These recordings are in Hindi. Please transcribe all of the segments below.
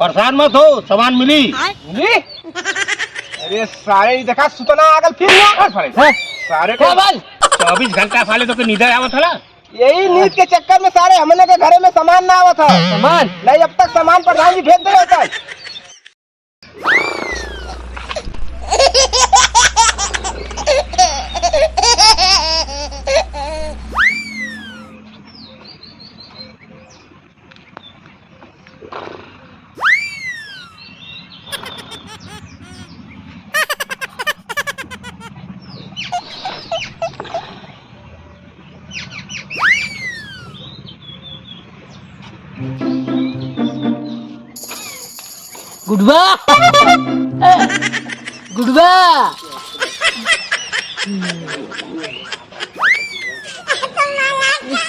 परेशान मत हो, सामान मिली। मिली? अरे सारे देखा सुतना आगल फिर ना सारे सारे क्या बाल 24 घंटा फाले तो नींदर आवत हला। यही नींद के चक्कर में सारे हमने के घरे में सामान ना आवत था। सामान नहीं, अब तक सामान प्रधान जी भेज दे होता है। गुडवा गुडवा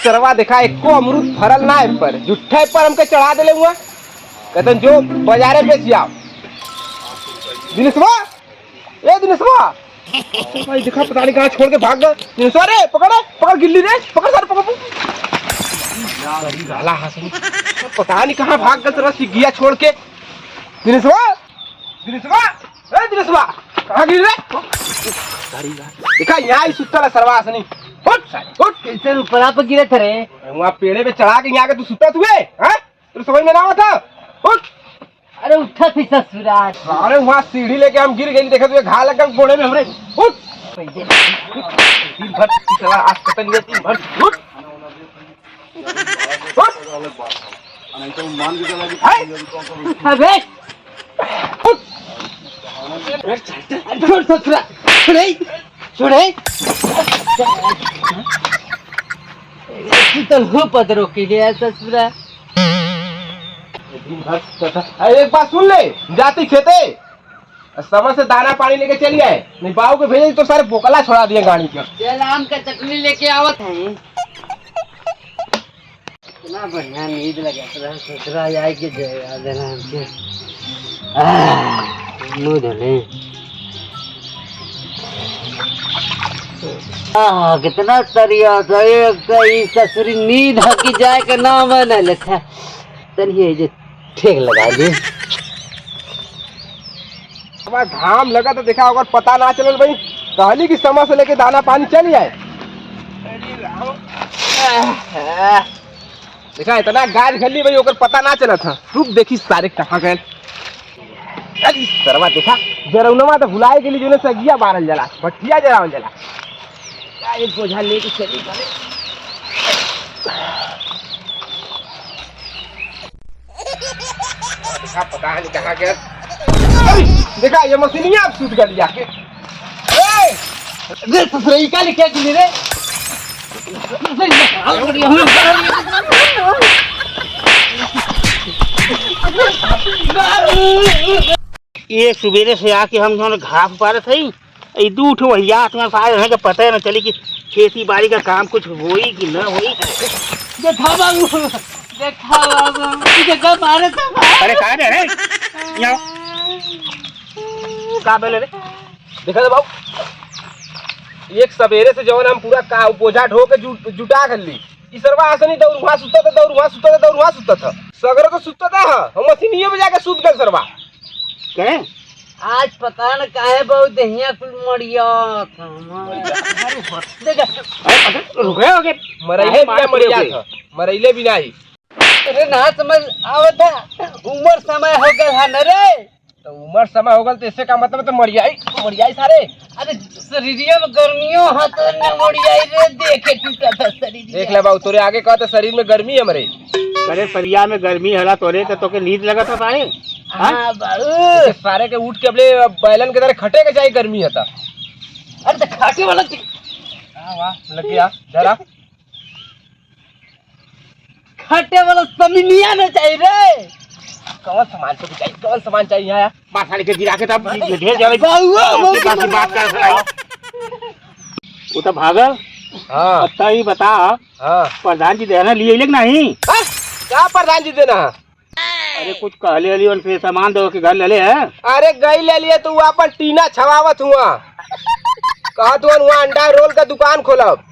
सरवा देखा एको अमरूद फरल ना है पर जुट्ठे पर हमके चढ़ा देले हुआ। कहते जो बाजारे बेच आओ। दिनेशवा, ए दिनेशवा, भाई देखा पता नहीं कहाँ छोड़ के भाग गया। दिनेशवा रे पकड़ गिल्ली रे, पकड़ सर पकड़। गाला हंसी पता नहीं कहाँ भाग गया तेरा सिगिया छोड़ के। दिनेशवा, ए दिनेशवा, कहाँ गिर रे? देखा यहाँ ही सुतल है सरवा हंसनी। उठ साले उठ। कैसे ऊपर पर गिरे थे रे? वहाँ पेड़े पे चढ़ा के यहाँ के तू सुता तुए हैं? तू समझ में ना आता? उठ। अरे उठा थी ससुराल। अरे वहाँ सीढ़ी लेके हम गिर गई, देखा तुझे घा लग गया गोड़े में हमरे। उठ। दिन भर सरवा आज पता नहीं दिन भर। उठ। अबे छोड़ ससुरा, छोड़े। तो हो पदरों के लिए ससुरा। एक बात सुन ले, जाती खेते समय से दाना पानी लेके चल गए, नहीं बाबू के भेजे तो सारे बोकला छोड़ा दिए गाड़ी के। चल आम का चटनी लेके आवत है। इतना बढ़िया नींद लगा ससुरा आए के देना हमके। मुँह धोले। कितना सरिया था एक ससुरी नींद हकी जाए के नाम न लिखा। चलिए जो ठीक लगा ली। घाम लगा तो देखा अगर पता ना चल भाई कहली कि समय से लेके दाना पानी चल जाए। देखा इतना गाज घली भाई ओकर पता ना चला था। रुक देखी सारे कहाँ गए। अरे सरवा देखा जरौनमा तो भुलाए गेली जोने सगिया बारल जला भट्टिया जरावल जला। एक बोझा लेके चली गए। देखा पता है नहीं कहाँ गया। देखा ये मशीनिया अब सूट कर जाके। रे ससुराई का लिखा गिली रे। ये सवेरे से आके हम दोनों घास पा रहे थे। दूठ वही तुम्हारे सारे हैं कि पता है ना चली कि खेती बाड़ी का काम कुछ होई कि ना होई। देखा बाबू, देखा बाबू, देखा मारे तो। अरे कहाँ रे यहाँ कहाँ बोले रे? देखा तो बाबू एक सवेरे से जवन हम पूरा का बोझा ढो के जुटा कर ली। इस सरवा आसनी दौड़ सुता था सगरे तो सुता था। हम मशीनिये में जाके सूत गए सरवा। कहें आज पता न काहे बहुत दहिया कुल मरिया था। रुके हो गए मरैले भी नहीं। अरे ना समझ आवत है उम्र समय हो गया न रे। तो उम्र समय हो गल तो इससे का मतलब तो मरियाई सारे। अरे शरीरिया में गर्मियों हाथ न मरियाई रे। देखे टूटा था शरीर। देख ले बाबू तोरे आगे कहते शरीर में गर्मी है मरे। अरे परिया में गर्मी हला तोरे तो के नींद लगा था सारे। हाँ बाबू सारे के उठ के अपने बैलन के तरह खटे के चाहिए गर्मी है। अरे तो खाटे वाला वाह लग गया जरा खाटे वाला समिनिया न चाहिए रे। कौन सामान चाहिए यहाँ बात के गिरा के तब ढेर जा बात कर वो तो भागल। हाँ अच्छा ही बता। हाँ प्रधान जी देना लिए लेकिन नहीं क्या प्रधान जी देना है? अरे कुछ कहले अली उनसे सामान दो के घर ले ले है। अरे गई ले लिए तो वहाँ पर टीना छवावत हुआ। कहा तू वहाँ अंडा रोल का दुकान खोलब।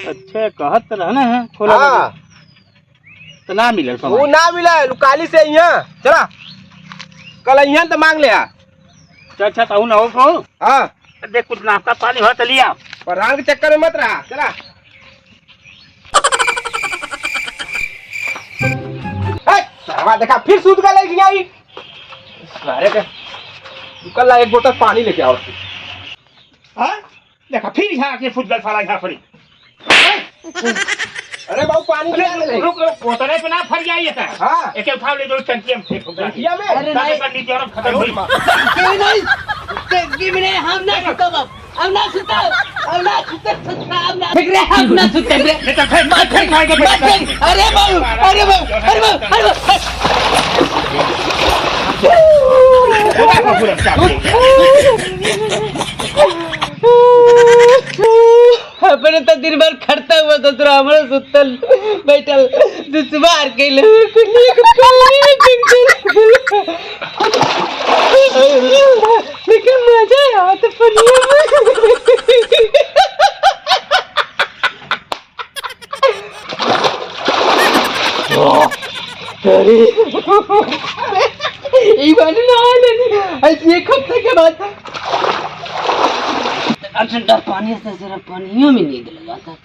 अच्छा कहत रहना है खोला। हाँ तो ना मिले वो सामान। ना मिला काली से यहाँ चला कल यहाँ तो मांग ले आ। चल अच्छा तो ना हो कहो हाँ देख कुछ नाश्ता पानी हो तो लिया। प्रधान के चक्कर में मत रहा चला। सारा देखा फिर सूद का लेके आई सारे के कल एक बोतल पानी लेके आओ। हाँ देखा फिर यहाँ आके फुटबॉल फाला यहाँ पड़ी। अरे बाबू पानी ले आ ले। रुक रुक बोतले पे ना फर जाइए था। हाँ एक उठा ले दो टंकी में फेंक दो। टंकिया में? अरे नहीं। कर लीजिए और खत्म हुई। क्यों नहीं टंकी में नहीं, हम ना सुतब अब। हम ना सुतब हम ना सुतब हम ना देख रहे हम ना सुतब रे। नहीं तो फेंक मत फेंक खाएगा मत फेंक। अरे बाबू अरे बाबू अरे बाबू अरे अपने तो दिन भर खड़ता हुआ तो तोरा हमरे सुतल बैठल दुश्वार के लेकिन मजा आया तो एक हफ्ते के बाद ठंडा पानी से जरा पानियों में नींद लगाता था।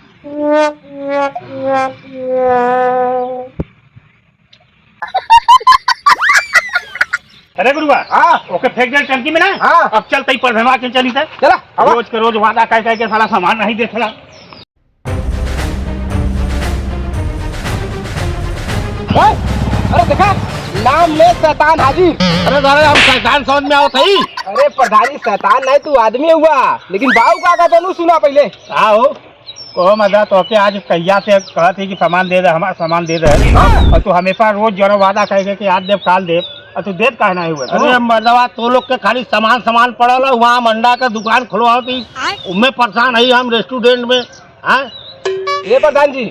अरे गुरुआ हाँ ओके फेंक दे टंकी में ना। हाँ। अब चल तई पर धनवा के चली था। चला अब रोज के रोज वादा कह के साला सामान नहीं देथला। अरे देखा नाम में शैतान हाजिर। अरे दादा हम शैतान समझ में आओ सही। अरे प्रधानी शैतान नहीं तू आदमी हुआ लेकिन बाबू का कहता सुना पहले। आओ कहो मजा तो के आज कहिया से कहती कि सामान दे दे हमारा सामान दे दे। हाँ। और तू हमेशा रोज जरा वादा कह के आज देव काल देव और तू देव काहे नहीं हुआ। अरे मर्दवा तो लोग के खाली सामान सामान पड़ल है, वहाँ मंडा का दुकान खुलवाओ थी उनमें परेशान है हम रेस्टोरेंट में। हाँ ये प्रधान जी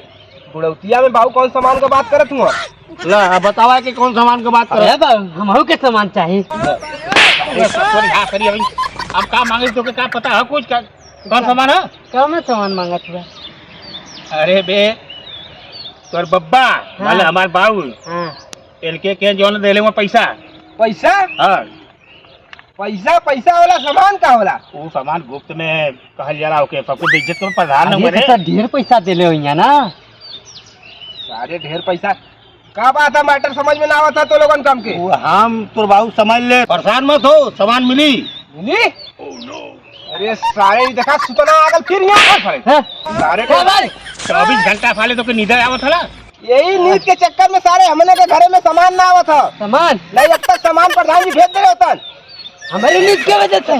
बुढ़ौतिया में बाबू कौन सामान का बात करत हुआ। ला बतावा कि कौन सामान की बात अरे करे। बाबू हमहू के सामान चाहिए। अब का मांगे तो क्या पता है कुछ का कौन सामान है। कौन सामान मांगत हुआ। अरे बे तोर बब्बा वाले हमार बाबू हाँ एलके के जोन देले में पैसा। पैसा हाँ पैसा पैसा वाला सामान का होला। वो सामान गुप्त में कहल जाला ओके सबको इज्जत को प्रधान अरे बने। तो ढेर पैसा देले हो यहाँ ना। अरे ढेर पैसा का बात है मैटर समझ में ना आवत था तो लोगन कम के वो हम तो बाबू समझ ले, परेशान मत हो, सामान मिली। मिली। अरे सारे देखा सुतना आगल फिर यहाँ पर खड़े। हाँ? सारे क्या बात? 24 घंटा फाले तो के नींदर आवत हला। यही नींद के चक्कर में सारे हमने के घरे में सामान ना आवत था। सामान नहीं अब तक सामान प्रधान जी भेज दे रहे होतन। हमारी नींद के वजह से।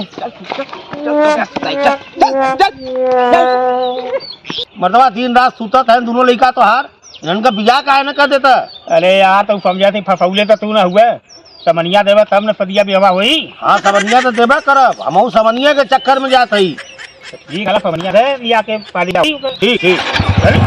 मर्दवा दिन रात सुतत है दोनों लड़का तो हार इनका बिया का है ना कर देता। अरे यार तो समझा थी फसौले तो तू ना हुआ समनिया देवा तब न सदिया भी हवा हुई। हाँ समनिया तो देबा करब, हम समनिया के चक्कर में जात हई। ठीक है समनिया दे लिया के पाली ठीक ठीक चल